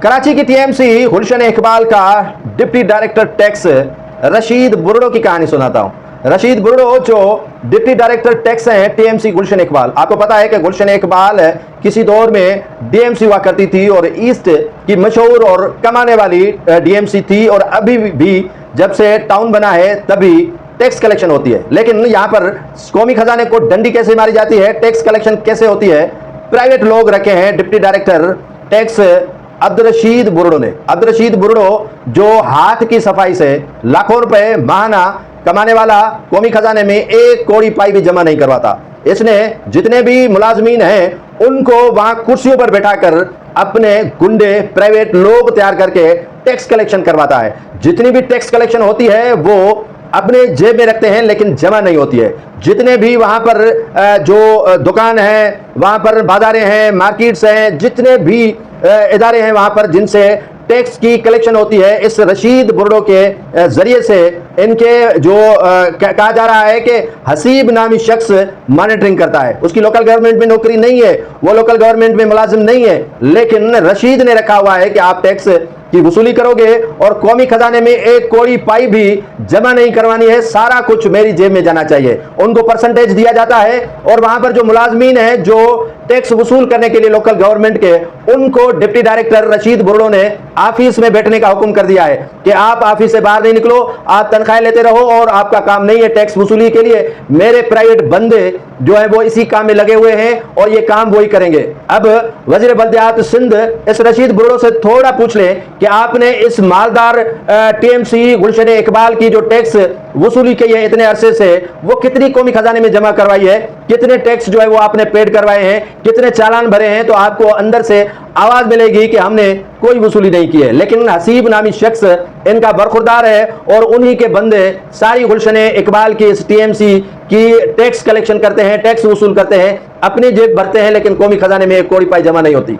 कराची की टीएमसी गुलशन इकबाल का deputy director tax Rashid बुर्डो की कहानी सुनाता हूं। रशीद बुर्डो जो डिप्टी डायरेक्टर टैक्स हैं टीएमसी गुलशन इकबाल, आपको पता है कि गुलशन इकबाल किसी दौर में डीएमसी हुआ करती थी और ईस्ट की मशहूर और कमाने वाली डीएमसी थी, और अभी भी जब से टाउन बना है तभी टैक्स कलेक्शन होती है। लेकिन यहाँ पर कौमी खजाने को डंडी कैसे मारी जाती है, टैक्स कलेक्शन कैसे होती है, प्राइवेट लोग रखे हैं deputy director tax Abdul Rashid Burdo ने। अब्दुल रशीद बुर्डो जो हाथ की सफाई से लाखों रुपए माहाना कमाने वाला, कौमी खजाने में एक कौड़ी पाई भी जमा नहीं करवाता। इसने जितने भी मुलाजमीन हैं उनको वहां कुर्सियों पर बैठाकर अपने गुंडे प्राइवेट लोग तैयार करके टैक्स कलेक्शन करवाता है। जितनी भी टैक्स कलेक्शन होती है वो अपने जेब में रखते हैं लेकिन जमा नहीं होती है। जितने भी वहां पर जो दुकान है, वहां पर बाजारें हैं, मार्केट्स हैं, जितने भी इदारे हैं वहां पर जिनसे टैक्स की कलेक्शन होती है, इस रशीद बुर्डो के जरिए से इनके जो कहा जा रहा है कि हसीब नामी शख्स मॉनिटरिंग करता है। उसकी लोकल गवर्नमेंट में नौकरी नहीं है, वो लोकल गवर्नमेंट में मुलाजिम नहीं है, लेकिन रशीद ने रखा हुआ है कि आप टैक्स की वसूली करोगे और कौमी खजाने में एक कौड़ी पाई भी जमा नहीं करवानी है, सारा कुछ मेरी जेब में जाना चाहिए। उनको परसेंटेज दिया जाता है और वहां पर जो मुलाजमीन हैं जो टैक्स वसूल करने के लिए लोकल गवर्नमेंट के, उनको डिप्टी डायरेक्टर रशीद बुर्डो ने ऑफिस में बैठने का हुक्म कर दिया है कि आप ऑफिस से बाहर नहीं निकलो, आप तनख्वाह लेते रहो और आपका काम नहीं है टैक्स वसूली के लिए। मेरे प्राइवेट बंदे जो है वो इसी काम में लगे हुए हैं और ये काम वही करेंगे। अब वजीर बल्दियात सिंध इस रशीद बुर्डो से थोड़ा पूछ लें कि आपने इस मालदार टीएमसी गुलशन इकबाल की जो टैक्स वसूली की है इतने अरसे से, वो कितनी कौमी खजाने में जमा करवाई है, कितने टैक्स जो है वो आपने पेड करवाए हैं, कितने चालान भरे हैं, तो आपको अंदर से आवाज मिलेगी कि हमने कोई वसूली नहीं की है। लेकिन हसीब नामी शख्स इनका बरखुरदार है और उन्हीं के बंदे सारी गुलशन इकबाल की इस टीएमसी की टैक्स कलेक्शन करते हैं, टैक्स वसूल करते हैं, अपनी जेब भरते हैं, लेकिन कौमी खजाने में एक कौड़ी पाई जमा नहीं होती।